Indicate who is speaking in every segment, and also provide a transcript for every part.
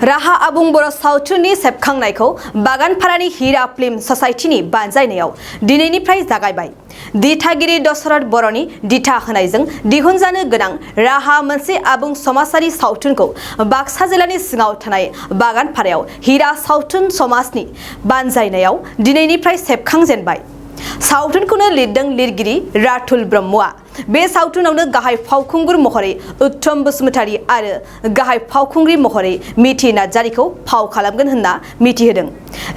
Speaker 1: राहा आबुं बर' सावथुननि सेबखांनायखौ बागानपारानि हिरा फिल्म ससाइटिनि बानजायनायाव दिनैनिफ्राय जागायबाय। दिथागिरि दशरथ बर'नि दिथा होनायजों दिहुनजानो गोनां राहा मोनसे आबुं समाजारि सावथुनखौ बाक्सा जिल्लानि सिङाव थानाय बागानपारायाव हिरा सावथुन समाजनि बानजायनायाव दिनैनिफ्राय सेबखांजेनबाय। सावथुनखौनो लिरदों लिरगिरि रातुल ब्रह्मआ। बे सावथुनावनो गाहाय फावखुंगुर महरै उत्तम बसुमतारी आरो गाहाय फावखुंग्रि महरै मिथि नार्जारिखौ फाव खालामगोन होनना मिथिहोदों।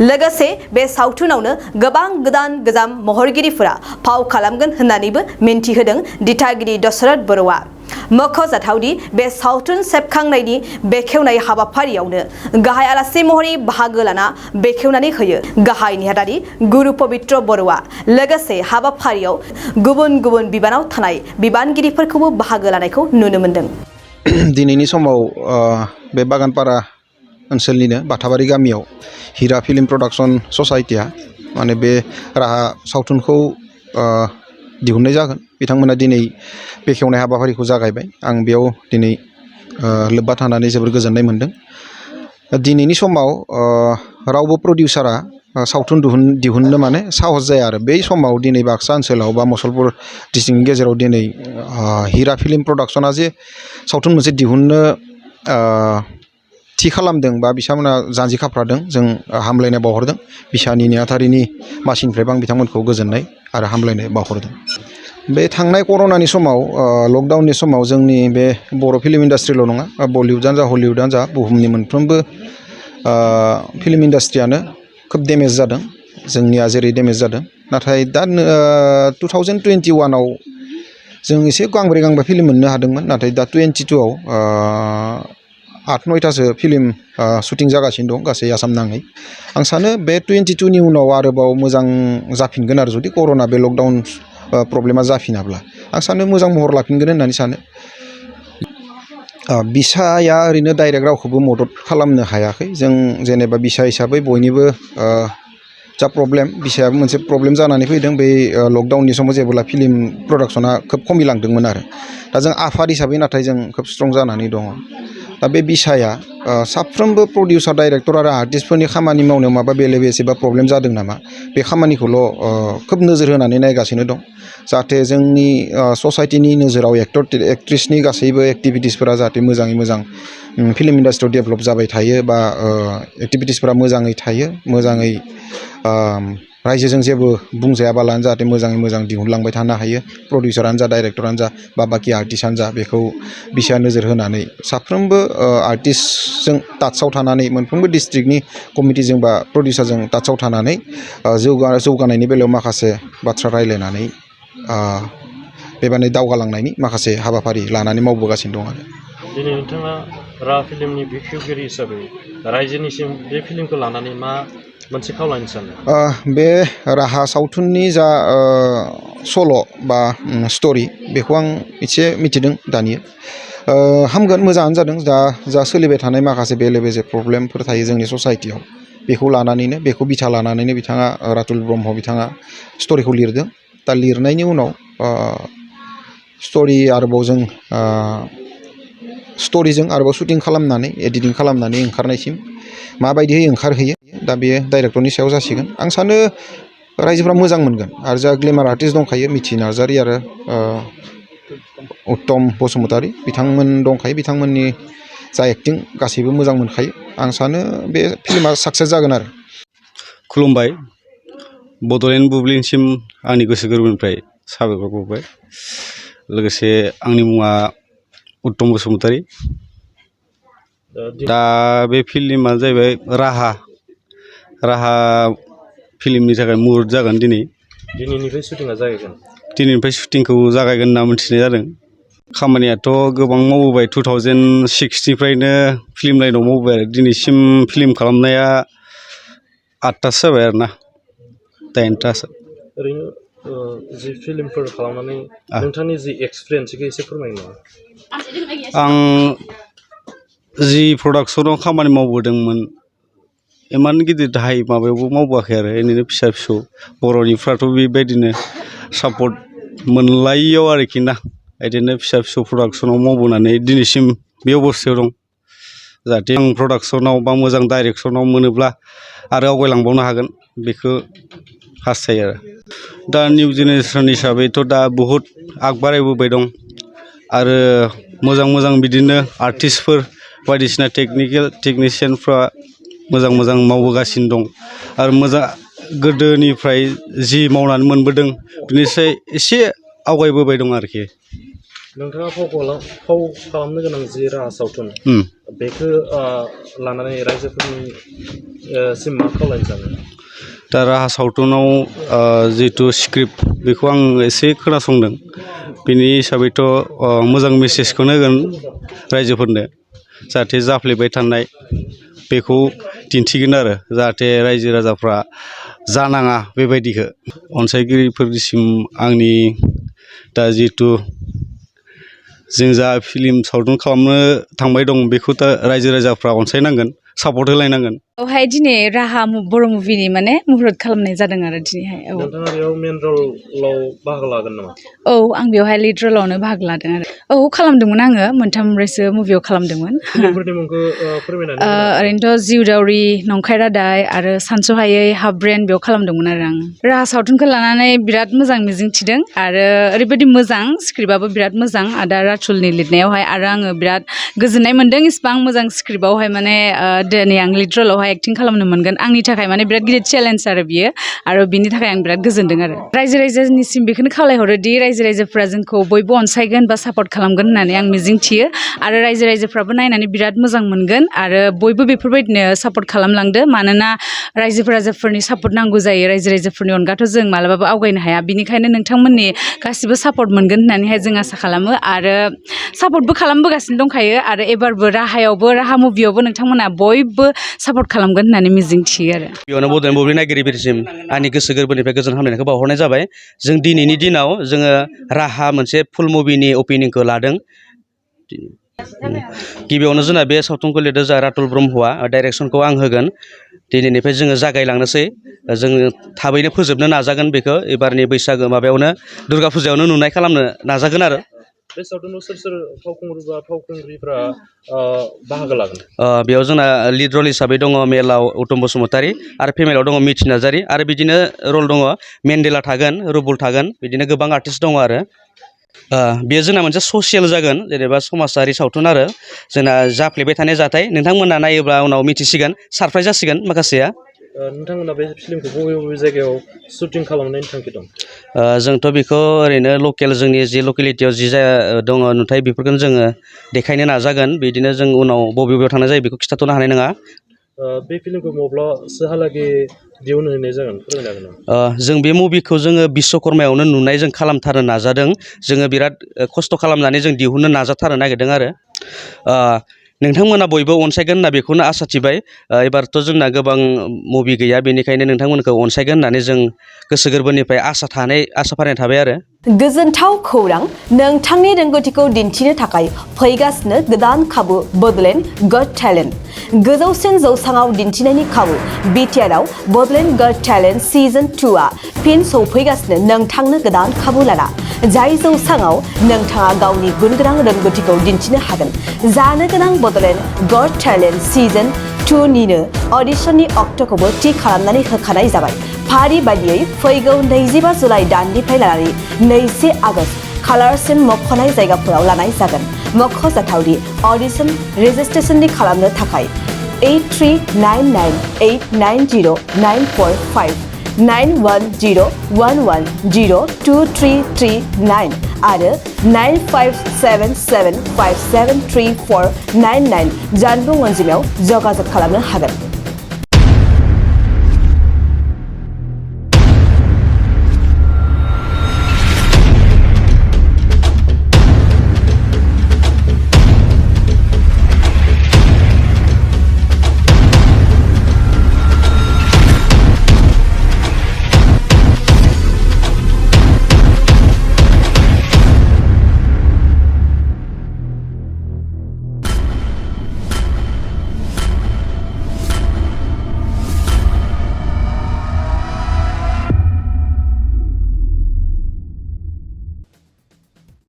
Speaker 1: लोगोसे बे सावथुनावनो गोबां गोजाम महरगिरिफोरा फाव खालामगोन होननानैबो मिन्थिहोदों दिथागिरि दशरथ बर'आ। मख'जाथावदि बे सावथुन सेबखांनायनि बेखेवनाय हाबाफारियावनो गाहाय आलासि महरै बाहागो लाना बेखेवनानै होयो गाहाय नेहाथारि गुरु पबित्र बर'आ। लोगोसे हाबाफारियाव गुबुन गुबुन बिबानाव थानाय बिबानगिरिफोरखौबो बाहागो लानायखौ नुनो मोनदों।
Speaker 2: दिनैनि समाव बे बागानपारा ओनसोलनिनो बाथाबारि गामियाव हिरा फिल्म प्रडाक्शन ससाइटिया माने बे राहा सावथुनखौ दिहुननाय जागोन। बिथांमोना दिनै बेखेवनाय हाबाफारिखौ जागायबाय। आं बेयाव दिनै लोब्बा थानानै जोबोर गोजोननाय मोनदों। दिनैनि समाव रावबो प्रडिउसारा सावथुन दिहुननो माने साहस जाया आरो बै समाव दिनै बाक्सा ओनसोलाव बा मुसलपुर डिस्ट्रिक्टनि गेजेराव दिनै हिरा फिल्म प्रडाक्शना जे सावथुन मोनसे दिहुननो थि खालामदों बा बिथांमोना जानजि खाफ्रादों, जों हामलायनाय बावहरदों। बिसानि नेहाथारिनि मासिनिफ्रायबो आं बिथांमोनखौ गोजोननाय आरो हामलायनाय बावहरदों। बे थांनाय कर'नानि समाव लकडाउननि समाव जोंनि बे बर' फिल्म इन्डास्ट्रिल' नङा, बलिउडआनो जा हलिउडआनो जा बुहुमनि मोनफ्रोमबो फिल्म इन्डास्ट्रियानो खोब डेमेज जादों। जोंनिया जेरै डेमेज जादों। नाथाय दा 2021आव जों एसे गांब्रै फिल्म मोननो हादोंमोन। नाथाय दा 22आव 8-9थासो फिल्म शुटिं जागासिनो दं गासै आसाम नाङै। आं सानो बे 22नि उनाव आरोबाव मोजां जाफिनगोन आरो जुदि कर'ना बे लकडाउन प्रब्लेमा जाफिनाब्ला आं सानो मोजां महर लाफिनगोन होननानै सानो। बिसाया ओरैनो डाइरेक्ट रावखौबो मदद खालामनो हायाखै। जों जेनेबा बिसा हिसाबै बयनिबो जा प्रब्लेम, बिसायाबो मोनसे प्रब्लेम जानानै फैदों। बे लकडाउननि समाव जेब्ला फिल्म प्रडाक्शना खोब खमिलांदोंमोन आरो दा जों आफाद हिसाबै नाथाय जों खोब स्ट्रं जानानै दङ। दा बे बिसाया साफ्रोमबो प्रडिउसार डाइरेक्टर आरो आर्टिस्टफोरनि खामानि मावनायाव माबा बेले-बेजे प्रब्लेम जादों नामा, बे खामानिखौल' खोब नोजोर होनानै नायगासिनो दं। जाहाथे जोंनि ससाइटिनि नोजोराव एक्टर एक्ट्रिसनि गासैबो एक्टिभिटिसफोरा जाहाथे मोजाङै मोजां फिल्म इन्डास्ट्रियाव डेभेलप जाबाय थायो बा एक्टिभिटिसफोरा मोजाङै थायो, मोजाङै रायजोजों जेबो बुंजायाबालानो जाहाथे मोजाङै मोजां दिहुनलांबाय थानो हायो। प्रडिउसारानो जा, डाइरेक्टरानो जा बा बाखि आर्टिस्टआनो जा, बेखौ बिसाया नोजोर होनानै साफ्रोमबो आर्टिस्टजों टाचआव थानानै, मोनफ्रोमबो डिस्ट्रिक्टनि कमिटिजों बा प्रडिउसारजों टाचआव थानानै जौगानायनि बेलायाव माखासे बाथ्रा रायज्लायनानै बेबायदि दावगालांनायनि माखासे हाबाफारि लानानै मावबोगासिनो दं आरो।
Speaker 3: दिनै नोंथाङा राहा फिल्मनि बिखेवगिरि हिसाबै रायजोनिसिम बे फिल्मखौ लानानै मा मोनसे खावलायनो सानो?
Speaker 2: बे राहा सावथुननि जा सल' बा स्ट'रि, बेखौ आं एसे मिथिदों दानिया। हामगोन, मोजाङानो जादों। जा सोलिबाय थानाय माखासे बेले-बेजे प्रब्लेमफोर थायो जोंनि ससाइटियाव, बेखौ लानानैनो, बेखौ बिथा लानानैनो बिथाङा रातुल ब्रह्म बिथाङा स्ट'रिखौ लिरदों। दा लिरनायनि उनाव स्ट'रिजों आरोबाव शुटिं खालामनानै, एडिटिं खालामनानै ओंखारनायसिम माबायदियै ओंखारहैयो, दा बेयो डाइरेक्टरनि सायाव जासिगोन। आं सानो रायजोफ्रा मोजां मोनगोन। आरो जा ग्लेमार आर्टिस्ट दंखायो, मिथि नार्जारि आरो उत्तम बसुमतारी, बिथांमोन दंखायो। बिथांमोननि जा एक्टिं गासैबो मोजां मोनखायो। आं सानो बे फिल्मा साक्सेस जागोन आरो।
Speaker 4: खुलुमबाय। बड'लेण्ड बुब्लिनिसिम आंनि गोसो गोरबोनिफ्राय साबायखर बावबाय। लोगोसे आंनि मुङा उत्तम बसुमतारी। दा बे फिल्मा जाहैबाय राहा फिल्मनि थाखाय मुहुर्त जागोन।
Speaker 3: दिनैनिफ्राय शुटिंआ जागायगोन।
Speaker 4: दिनैनिफ्राय शुटिंखौ जागायगोन होनना मिथिनाय जादों। खामानियाथ' गोबां मावबोबाय। 2006निफ्रायनो फिल्म लाइनाव मावबोबाय आरो दिनैसिम फिल्म खालामनाया 8थासो जाबाय आरो ना, 9थासो।
Speaker 3: ओरैनो जि फिल्मफोर खालामनानै नोंथांनि जि एक्सपिरियेन्स, बेखौ एसे फोरमायनो नामा?
Speaker 4: आं जि प्रडाक्सनाव खामानि मावबोदोंमोन, इमान गिदिर दाहाय माबायावबो मावबोआखै आरो ओरैनो फिसा फिसौ। बर'निफ्राथ' बेबायदिनो सापर्ट मोनलायियाव आरोखि ना, बिदिनो फिसा फिसौ प्रडाक्सनाव मावबोनानै दिनैसिम बे अबस्थायाव दं। जाहाथे आं प्रडाक्सनाव बा मोजां डाइरेक्सनाव मोनोब्ला आरो आवगायलांबावनो हागोन बेखौ हास्थायो आरो दा निउ जेनेरेसन हिसाबैथ' दा बहुद आगबारायबोबाय दं आरो मोजां बिदिनो आर्टिस्टफोर बायदिसिना टेकनिशियानफ्रा मोजां मावबोगासिनो दं आरो मोजां गोदोनिफ्राय जि मावनानै मोनबोदों बिनिफ्राय एसे आवगायबोबाय दं आरोखि
Speaker 3: नोंथाङा फाव खालामनो गोनां जि राहा सावथुन बेखौ लानानै रायजोफोरनि सिम मा खावलायनो सानो
Speaker 4: दा राहा सावथुनाव जिहेथु स्क्रिप्ट बेखौ आं एसे खोनासंदों बिनि हिसाबैथ' मोजां मेसेजखौनो होगोन रायजोफोरनो जाहाथे जाफ्लेबाय थानाय बेखौ दिन्थिगोन आरो जाहाथे रायजो राजाफ्रा जानाङा बेबायदिखौ अनसायगिरिफोरनिसिम आंनि दा जिहेथु जों जा फिल्म सावथुन खालामनो थांबाय दं बेखौ दा रायजो राजाफ्रा अनसायनांगोन सापर्ट होलायनांगोन
Speaker 5: बेवहाय दिनै राहा बर' मुभिनि माने मुहुरत खालामनाय जादों आरो दिनैहाय
Speaker 3: नोंथाङा बेयाव मेन रलाव बाहागो लागोन नामा
Speaker 5: औ आं बेवहाय लिड रलावनो बाहागो लादों आरो औ खालामदोंमोन आङो मोनथामब्रैसो मुभियाव खालामदोंमोन
Speaker 3: फिल्मफोरनि मुंखौ फोरमायनानै
Speaker 5: ओरैनोथ' जिउ दावरि नंखाय रादाय आरो सानस'हायै हाफ ब्रेन बेयाव खालामदोंमोन आरो आं राहा सावथुनखौ लानानै बिराद मोजां मिजिं थिदों आरो ओरैबायदि मोजां स्क्रिप्टआबो बिराद मोजां आदा राथुलनि लिरनायावहाय आरो आङो बिराद गोजोननाय मोन्दों इसिबां मोजां स्क्रिप्टआवहाय माने दिनै आं लिड रलावहाय एक्टिं खालामनो मोनगोन आंनि थाखाय माने बिराद गिदिर चेलेन्ज आरो बियो आरो बिनि थाखाय आं बिराद गोजोनदों आरो रायजोनिसिम बेखौनो खावलायहरोदि रायजोफ्रा जोंखौ बयबो अनसायगोन बा सापर्ट खालामगोन होननानै आं मिजिं थियो आरो रायजोफ्राबो नायनानै बिराद मोजां मोनगोन आरो बयबो बेफोरबायदिनो सापर्ट खालामलांदो मानोना रायजोफोरनि सापर्ट नांगौ जायो रायजोफोरनि अनगाथ' जों मालाबाबो आवगायनो हाया बिनिखायनो नोंथांमोननि गासिबो सापर्ट मोनगोन होननानैहाय जों आसा खालामो आरो सापर्टबो खालामबोगासिनो दंखायो आरो एबारबो राहा मुभियावबो नोंथांमोना बयबो सापर्ट खालामगोन होननानै मिजिं थियो आरो
Speaker 6: बेयावनो बड'लेण्ड मुभि नायगिरिफोरसिम आंनि गोसो गोरबोनिफ्राय गोजोन हामलायनायखौ बावहरनाय जाबाय जों दिनैनि दिनाव जोङो राहा मोनसे फुल मुभिनि अपेनिंखौ लादों गिबियावनो जोंना बे सावथुनखौ लिरदों जोंहा रातुल ब्रह्मआ डाइरेक्सनखौ आं होगोन दिनैनिफ्राय जोङो जागायलांनोसै जोङो थाबैनो फोजोबनो नाजागोन बेखौ एबारनि बैसागो माबायावनो दुर्गा फुजायावनो नुनाय खालामनो नाजागोन आरो
Speaker 3: बे सावथुनाव सोर फावखुंगुर बा फावखुंग्रिफ्रा बाहागो लागोन
Speaker 6: बेयाव जोंना लिड रल हिसाबै दङ मेलाव उत्तम बसुमतारी आरो फिमेलाव दङ मिथि नार्जारी आरो बिदिनो रल दङ मेन्देला थागोन रुबुल थागोन बिदिनो गोबां आर्टिस्ट दङ आरो बेयो जोंना मोनसे ससियेल जागोन जेनेबा समाजारि सावथुन आरो जोंना जाफ्लेबाय थानाय जाथाय नोंथांमोना नायोब्ला उनाव मिथिसिगोन सारप्राइज जासिगोन माखासेया
Speaker 3: नोंथांमोना बे फिल्मखौ बबे जायगायाव शुटिं खालामनायनि थांखि दं
Speaker 6: जोंथ' बेखौ ओरैनो लकेल जोंनि जि लकेलिटियाव जि दङ नुथाय बेफोरखौनो जोङो देखायनो नाजागोन बिदिनो जों उनाव बबेयाव थांनाय जायो बेखौ खिथाथ'नो हानाय नङा
Speaker 3: बे फिल्मखौ माब्लासोहालागै दिहुनहैनाय जागोन फोरमायनो हागोन नामा
Speaker 6: जों बे मुभिखौ जोङो बिश्वकर्मायावनो नुनाय जों खालामथारनो नाजादों जोङो बिराद खस्थ' खालामनानै जों दिहुननो नाजाथारनो नागिरदों आरो नोंथांमोना बयबो अनसायगोन होनना बेखौनो आसा थिबाय एबारथ' जोंना गोबां मुभि गैया बेनिखायनो नोंथांमोनखौ अनसायगोन होननानै जों गोसो गोरबोनिफ्राय आसा फारिनाय थाबाय आरो
Speaker 1: गोजोनथाव खौरां नोंथांनि रोंगौथिखौ दिन्थिनो थाखाय फैगासिनो गोदान खाबु बड'लेण्ड गट टेलेन्ट गोजौसिन जौसाङाव दिन्थिनायनि खाबु बिटिआरआव बड'लेण्ड गट टेलेन्ट सिजन 2आ फिन सौफैगासिनो नोंथांनो गोदान खाबु लाना जाय जौसाङाव नोंथाङा गावनि गुनगोनां रोंगौथिखौ दिन्थिनो हागोन जानो गोनां बड'लेण्ड गट टेलेन्ट सिजन 2निनो अडिशननि अक्ट'खौबो थि खालामनानै होखानाय जाबाय फारि बायदियै फैगौ 25 जुलाइ दाननिफ्राय लानानै 2 आगस्त खालारसिम मख'नाय जायगाफोराव लानाय जागोन मख'जाथावदि अडिशन रेजिस्ट्रेशननि खालामनो थाखाय 8399890945 9101102339 आरो 9577573499 जानबुं अनजिमायाव जगाजग खालामनो हागोन।